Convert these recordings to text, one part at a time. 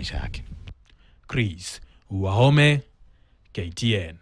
maisha yake. Chris Wahome, KTN.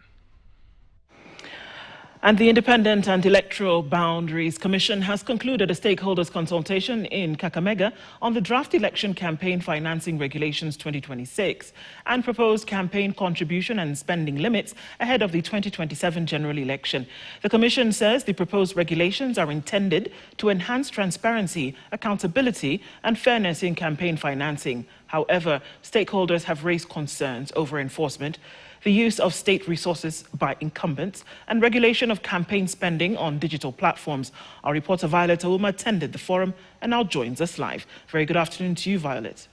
And the Independent and Electoral Boundaries Commission has concluded a stakeholders consultation in Kakamega on the draft election campaign financing regulations 2026 and proposed campaign contribution and spending limits ahead of the 2027 general election. The commission says the proposed regulations are intended to enhance transparency, accountability and fairness in campaign financing. However, stakeholders have raised concerns over enforcement, the use of state resources by incumbents, and regulation of campaign spending on digital platforms. Our reporter Violet Auma attended the forum and now joins us live. Very good afternoon to you, Violet.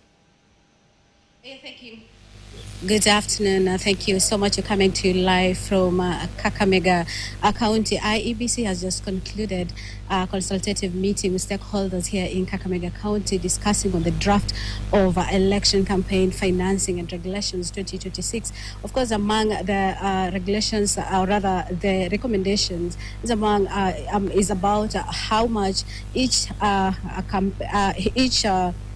Thank you. Good afternoon. Thank you so much for coming to you live from Kakamega County. IEBC has just concluded a consultative meeting with stakeholders here in Kakamega County discussing on the draft of election campaign financing and regulations 2026. Of course, among the regulations, or rather the recommendations, is about how much each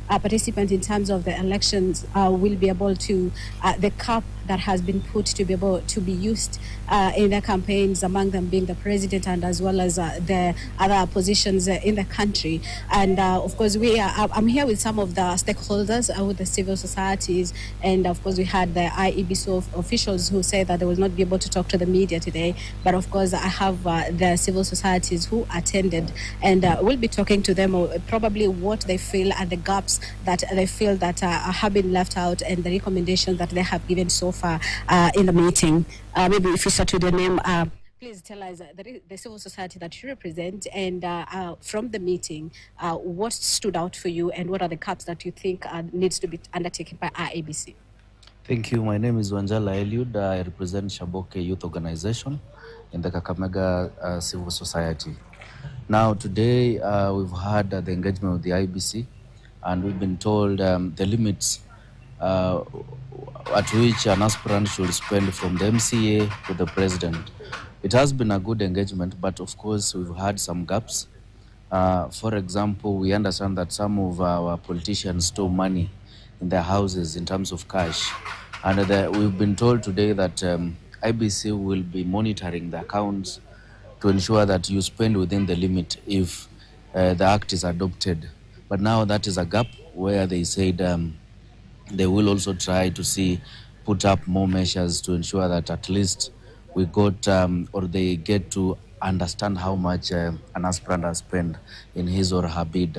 participant in terms of the elections will be able to, the cap that has been put to be able to be used in the campaigns, among them being the president and as well as the other positions in the country. And of course, I'm here with some of the stakeholders, with the civil societies, and of course we had the IEBC officials who say that they will not be able to talk to the media today. But of course I have the civil societies who attended, and we'll be talking to them probably what they feel and the gaps that they feel that have been left out and the recommendations that they have given so far in the meeting. Maybe if you start with your name, please tell us the civil society that you represent, and from the meeting, what stood out for you and what are the gaps that you think needs to be undertaken by IEBC? Thank you. My name is Wanjala Eliud. I represent Shaboke Youth Organization in the Kakamega Civil Society. Now today we've had the engagement with the IEBC, and we've been told the limits at which an aspirant should spend from the MCA to the president. It has been a good engagement, but of course we've had some gaps. For example, we understand that some of our politicians store money in their houses in terms of cash. And we've been told today that IBC will be monitoring the accounts to ensure that you spend within the limit if the act is adopted. But now that is a gap where they said they will also try to put up more measures to ensure that at least we got or they get to understand how much an aspirant has spent in his or her bid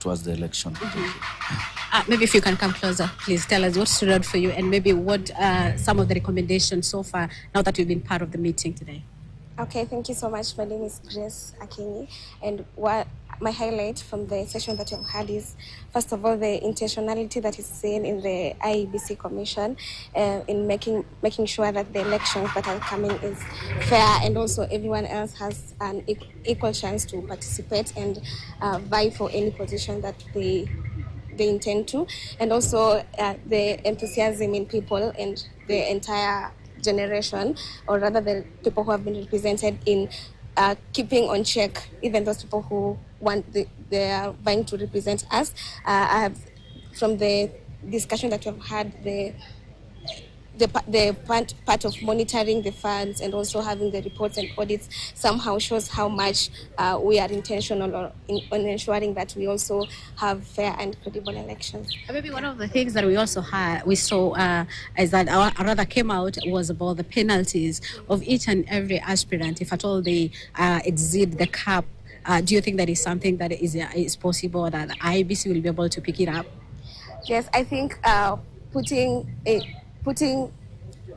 towards the election. Mm-hmm. Maybe if you can come closer, please tell us what stood out for you and maybe what some of the recommendations so far now that you've been part of the meeting today. Okay, thank you so much. My name is Grace Akinyi, and what my highlight from the session that you've had is, first of all, the intentionality that is seen in the IEBC Commission in making sure that the elections that are coming is fair, and also everyone else has an equal chance to participate and vie for any position that they intend to, and also the enthusiasm in people and the entire generation, or rather the people who have been represented in keeping on check even those people who they are vying to represent us. I have, from the discussion that we have had, the part of monitoring the funds and also having the reports and audits somehow shows how much we are intentional on ensuring that we also have fair and credible elections. Maybe one of the things that we saw is that rather came out was about the penalties of each and every aspirant if at all they exceed the cap. Do you think that is something that is possible, that IEBC will be able to pick it up? Yes, I think putting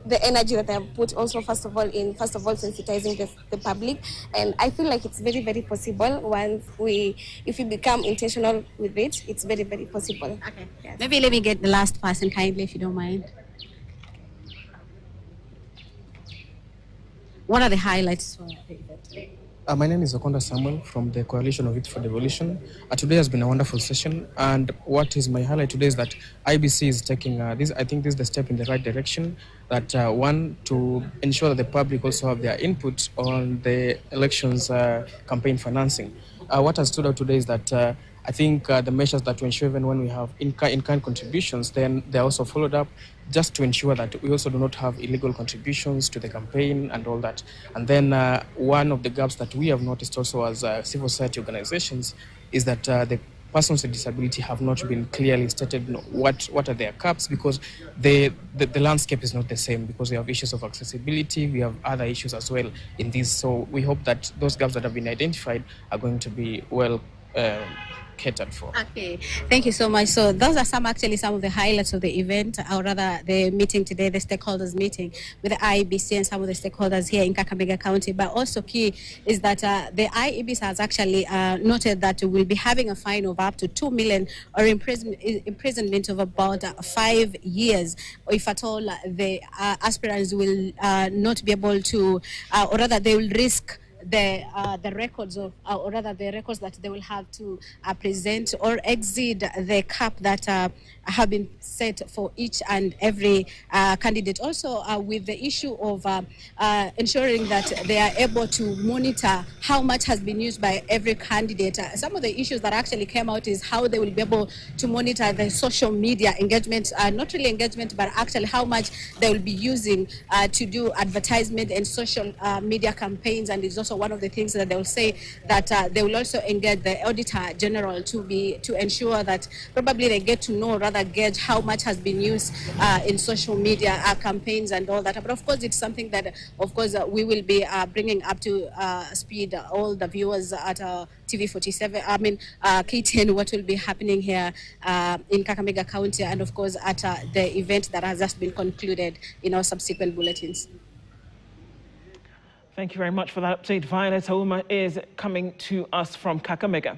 the energy that they have put also first of all sensitizing the public, and I feel like it's very, very possible if we become intentional with it. It's very, very possible. Okay. Yes. Maybe let me get the last person kindly, if you don't mind. What are the highlights for today? My name is Okonda Samuel from the Coalition of Youth for Devolution. Today has been a wonderful session, and what is my highlight today is that IBC is taking this. I think this is the step in the right direction. That one, to ensure that the public also have their input on the elections campaign financing. What has stood out today is that I think the measures that to ensure even when we have in-kind contributions, then they're also followed up just to ensure that we also do not have illegal contributions to the campaign and all that. And then one of the gaps that we have noticed also as civil society organizations is that the persons with disability have not been clearly stated what are their caps, because the landscape is not the same, because we have issues of accessibility, we have other issues as well in this. So we hope that those gaps that have been identified are going to be well catered for. Okay, thank you so much. So those are some of the highlights of the event, or rather the meeting today, the stakeholders meeting with the IEBC and some of the stakeholders here in Kakamega County. But also key is that the IEBC has actually noted that we'll be having a fine of up to 2 million or imprisonment of about 5 years, if at all the aspirants will not be able to, or rather they will risk the records of, or rather the records that they will have to present or exceed the cap that have been set for each and every candidate. Also, with the issue of ensuring that they are able to monitor how much has been used by every candidate. Some of the issues that actually came out is how they will be able to monitor the social media engagement, not really engagement, but actually how much they will be using to do advertisement and social media campaigns. And it's also one of the things that they will say that they will also engage the Auditor General to ensure that probably they get to know, rather gauge how much has been used in social media campaigns and all that. But of course, it's something that, of course, we will be bringing up to speed all the viewers at TV47, KTN, what will be happening here in Kakamega County, and of course at the event that has just been concluded in our subsequent bulletins. Thank you very much for that update. Violet Auma is coming to us from Kakamega.